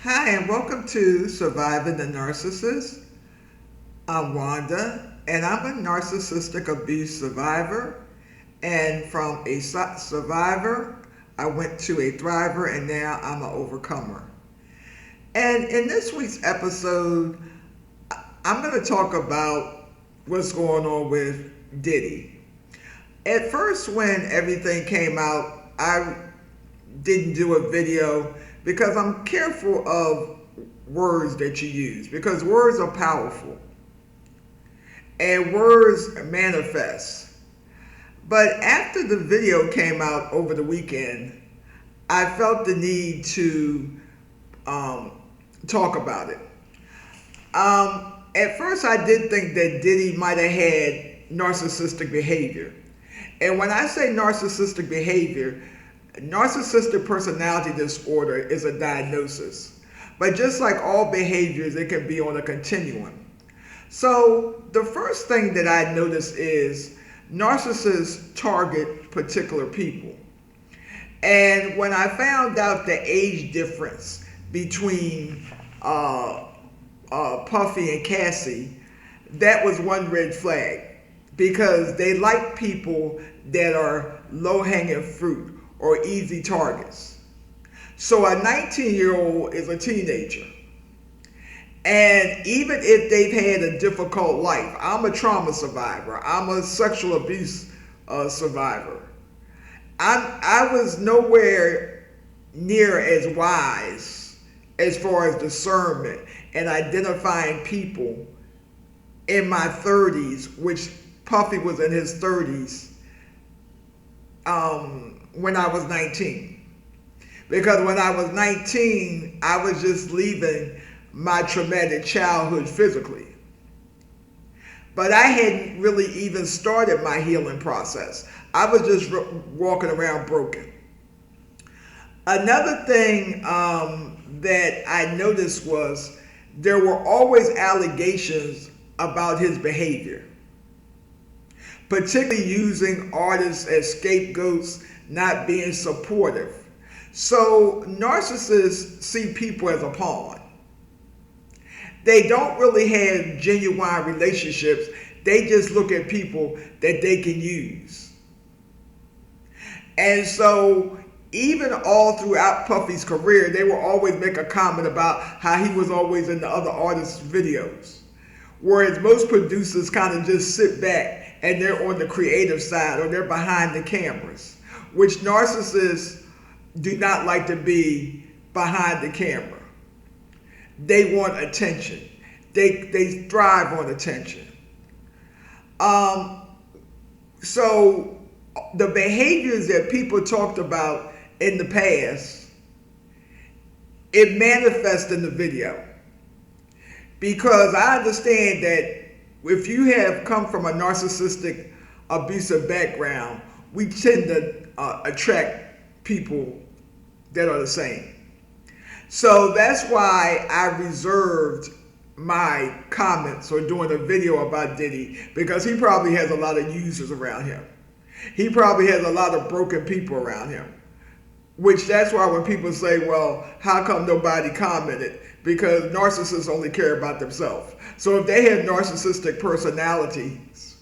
Hi, and welcome to Surviving the Narcissist. I'm Wanda, and I'm a narcissistic abuse survivor. And from a survivor, I went to a thriver, and now I'm an overcomer. And in this week's episode, I'm going to talk about what's going on with Diddy. At first, when everything came out, I didn't do a video because I'm careful of words that you use, because words are powerful and words manifest. But after the video came out over the weekend, I felt the need to talk about it. At first, I did think that Diddy might have had narcissistic behavior. And when I say narcissistic behavior, narcissistic personality disorder is a diagnosis. But just like all behaviors, it can be on a continuum. So the first thing that I noticed is narcissists target particular people. And when I found out the age difference between Puffy and Cassie, that was one red flag, because they like people that are low-hanging fruit or easy targets. So a 19-year-old is a teenager. And even if they've had a difficult life, I'm a trauma survivor, I'm a sexual abuse survivor. I was nowhere near as wise as far as discernment and identifying people in my 30s, which Puffy was in his 30s, when I was 19. Because when I was 19, I was just leaving my traumatic childhood physically. But I hadn't really even started my healing process. I was just walking around broken. Another thing that I noticed was there were always allegations about his behavior, particularly using artists as scapegoats, not being supportive. So narcissists see people as a pawn. They don't really have genuine relationships. They just look at people that they can use. And so even all throughout Puffy's career, they will always make a comment about how he was always in the other artists' videos. Whereas most producers kind of just sit back and they're on the creative side, or they're behind the cameras, which narcissists do not like to be behind the camera. They want attention. They thrive on attention. So the behaviors that people talked about in the past, it manifests in the video. Because I understand that if you have come from a narcissistic abusive background, we tend to attract people that are the same. So that's why I reserved my comments or doing a video about Diddy, because he probably has a lot of users around him. He probably has a lot of broken people around him. Which that's why when people say, well, how come nobody commented? Because narcissists only care about themselves. So if they have narcissistic personalities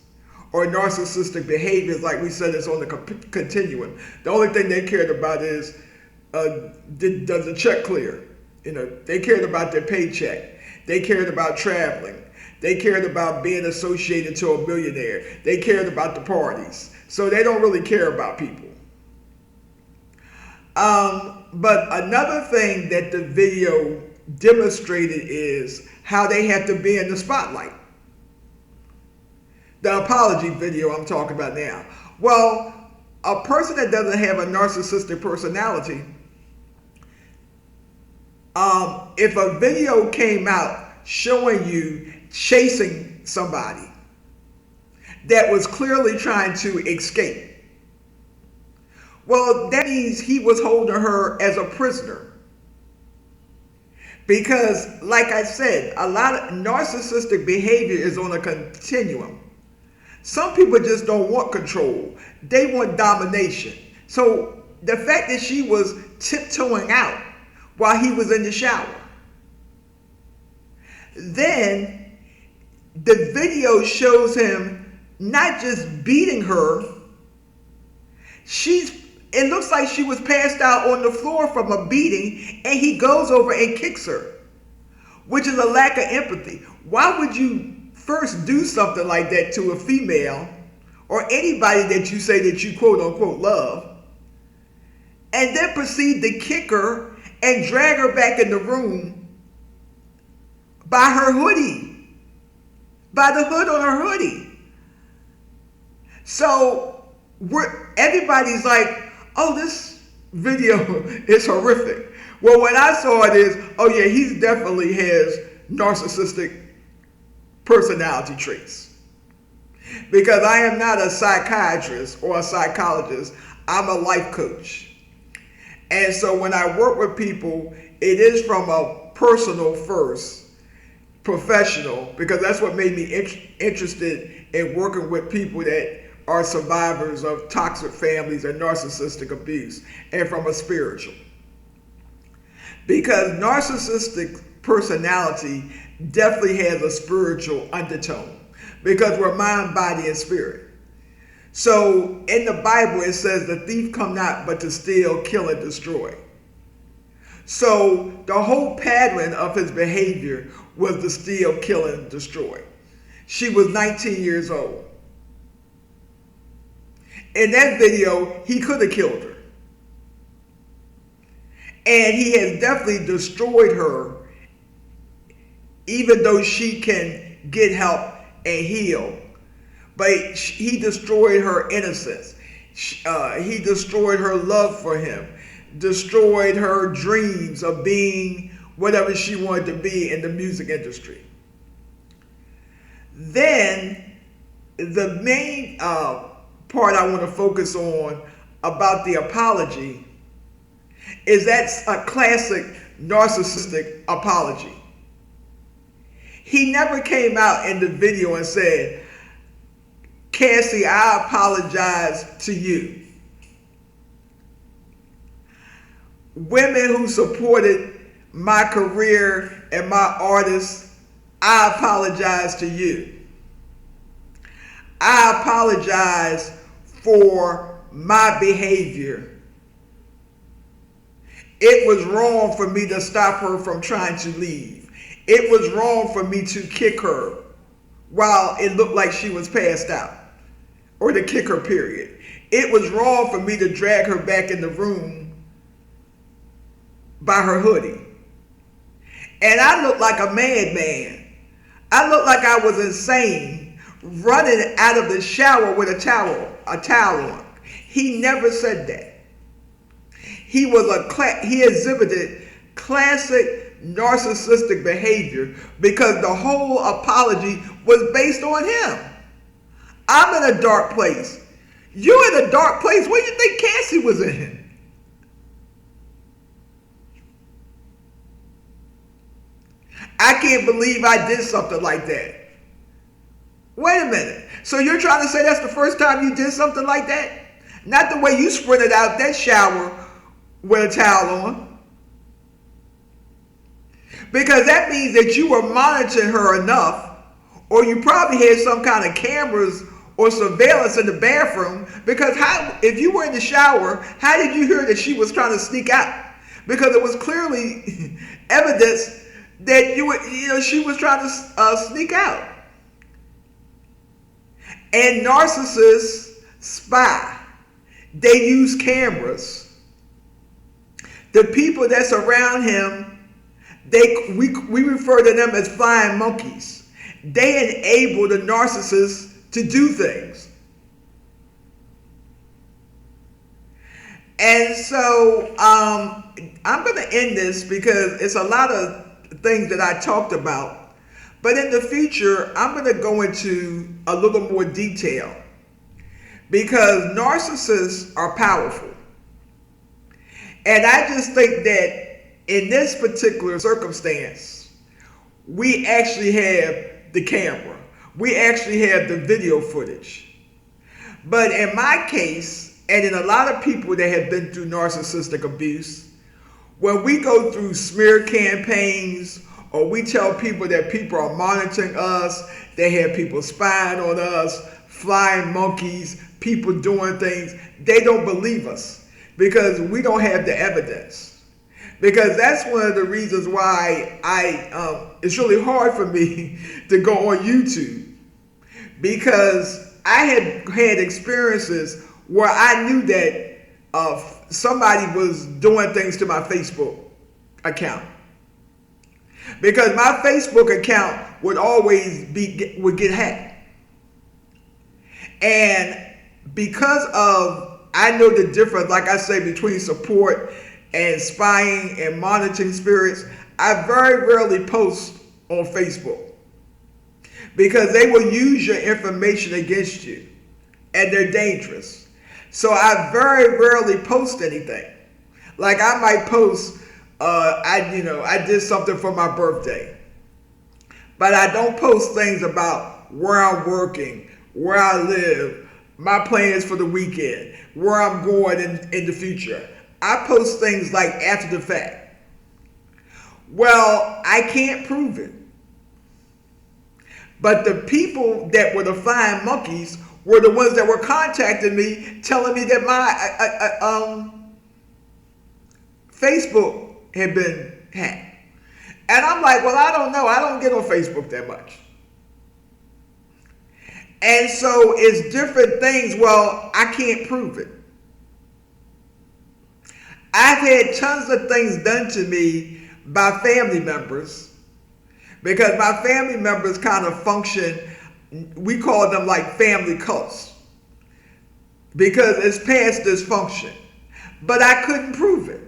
or narcissistic behaviors, like we said, it's on the continuum, the only thing they cared about is, does the check clear? You know, they cared about their paycheck. They cared about traveling. They cared about being associated to a millionaire. They cared about the parties. So they don't really care about people. But another thing that the video demonstrated is how they have to be in the spotlight. The apology video I'm talking about now. Well, a person that doesn't have a narcissistic personality, if a video came out showing you chasing somebody that was clearly trying to escape, well, that means he was holding her as a prisoner. Because, like I said, a lot of narcissistic behavior is on a continuum. Some people just don't want control. They want domination. So the fact that she was tiptoeing out while he was in the shower, Then the video shows him not just beating her, it looks like she was passed out on the floor from a beating, and he goes over and kicks her, which is a lack of empathy. Why would you first do something like that to a female or anybody that you say that you quote unquote love, and then proceed to kick her and drag her back in the room by her hoodie, by the hood on her hoodie? So everybody's like, oh, this video is horrific. Well, when I saw it is, oh yeah, he definitely has narcissistic personality traits. Because I am not a psychiatrist or a psychologist, I'm a life coach. And so when I work with people, it is from a personal first, professional, because that's what made me interested in working with people that are survivors of toxic families and narcissistic abuse, and from a spiritual. Because narcissistic personality definitely has a spiritual undertone, because we're mind, body, and spirit. So in the Bible it says the thief come not but to steal, kill, and destroy. So the whole pattern of his behavior was to steal, kill, and destroy. She was 19 years old. In that video, he could have killed her. And he has definitely destroyed her, even though she can get help and heal. But he destroyed her innocence. He destroyed her love for him, destroyed her dreams of being whatever she wanted to be in the music industry. Then the main part I want to focus on about the apology is that's a classic narcissistic apology. He never came out in the video and said, Cassie, I apologize to you. Women who supported my career and my artists, I apologize to you. I apologize for my behavior. It was wrong for me to stop her from trying to leave. It was wrong for me to kick her while it looked like she was passed out, or to kick her, period. It was wrong for me to drag her back in the room by her hoodie. And I looked like a madman. I looked like I was insane, running out of the shower with a towel on. He never said that. He exhibited classic narcissistic behavior because the whole apology was based on him. I'm in a dark place. You're in a dark place. Where do you think Cassie was in? I can't believe I did something like that. Wait a minute. So you're trying to say that's the first time you did something like that? Not the way you sprinted out that shower with a towel on. Because that means that you were monitoring her enough, or you probably had some kind of cameras or surveillance in the bathroom, because if you were in the shower, how did you hear that she was trying to sneak out? Because it was clearly evidence that she was trying to sneak out. And narcissists spy. They use cameras. The people that's around him, we refer to them as flying monkeys. They enable the narcissist to do things. And so I'm going to end this because it's a lot of things that I talked about. But in the future, I'm going to go into a little more detail, because narcissists are powerful. And I just think that in this particular circumstance, we actually have the camera. We actually have the video footage. But in my case, and in a lot of people that have been through narcissistic abuse, when we go through smear campaigns or we tell people that people are monitoring us, they have people spying on us, flying monkeys, people doing things, they don't believe us because we don't have the evidence. Because that's one of the reasons why it's really hard for me to go on YouTube, because I had experiences where I knew that somebody was doing things to my Facebook account. Because my Facebook account would always would get hacked. And because I know the difference, like I say, between support and spying and monitoring spirits, I very rarely post on Facebook. Because they will use your information against you, and they're dangerous. So I very rarely post anything. Like I might post, I did something for my birthday, but I don't post things about where I'm working, where I live, my plans for the weekend, where I'm going in the future. I post things like after the fact. Well, I can't prove it. But the people that were the flying monkeys were the ones that were contacting me, telling me that my Facebook had been hacked. And I'm like, well, I don't know. I don't get on Facebook that much. And so it's different things. Well, I can't prove it. I've had tons of things done to me by family members, because my family members kind of function, we call them like family cults, because it's past dysfunction. But I couldn't prove it,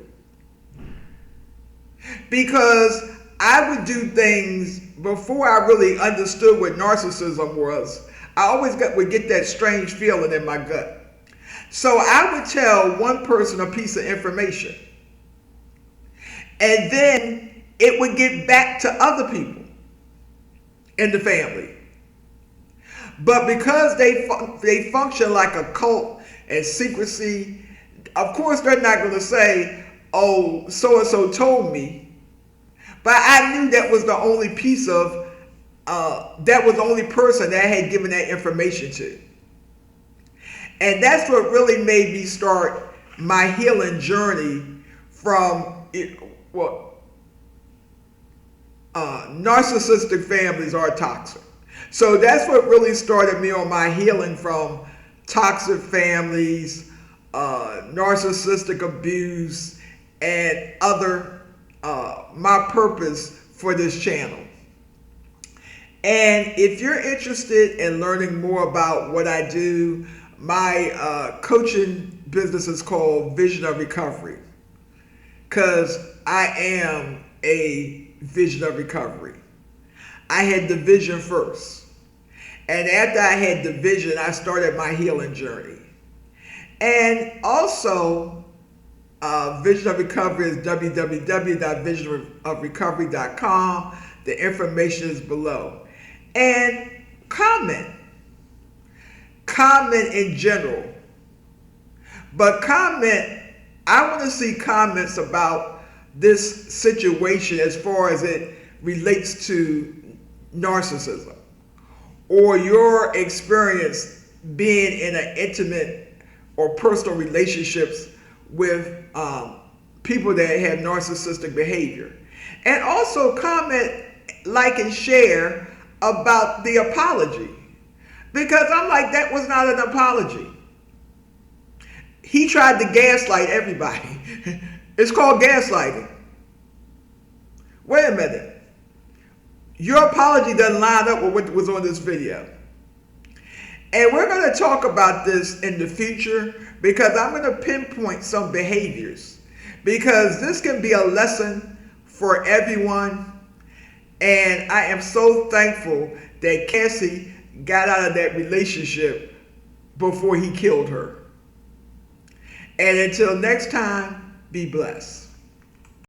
because I would do things before I really understood what narcissism was. I always would get that strange feeling in my gut. So I would tell one person a piece of information, and then it would get back to other people in the family. But because they function like a cult and secrecy, of course they're not going to say, oh, so-and-so told me. But I knew that was the only piece of, that was the only person that I had given that information to. And that's what really made me start my healing journey from narcissistic families are toxic. So that's what really started me on my healing from toxic families, narcissistic abuse, and other, my purpose for this channel. And if you're interested in learning more about what I do, my coaching business is called Vision of Recovery, because I am a vision of recovery. I had the vision first. And after I had the vision, I started my healing journey. And also, Vision of Recovery is www.visionofrecovery.com. The information is below. And comment in general. But I want to see comments about this situation as far as it relates to narcissism, or your experience being in an intimate or personal relationships with people that have narcissistic behavior. And also comment, like, and share about the apology, because I'm like, that was not an apology. He tried to gaslight everybody. It's called gaslighting. Wait a minute. Your apology doesn't line up with what was on this video. And we're going to talk about this in the future, because I'm going to pinpoint some behaviors, because this can be a lesson for everyone. And I am so thankful that Cassie got out of that relationship before he killed her. And until next time, be blessed.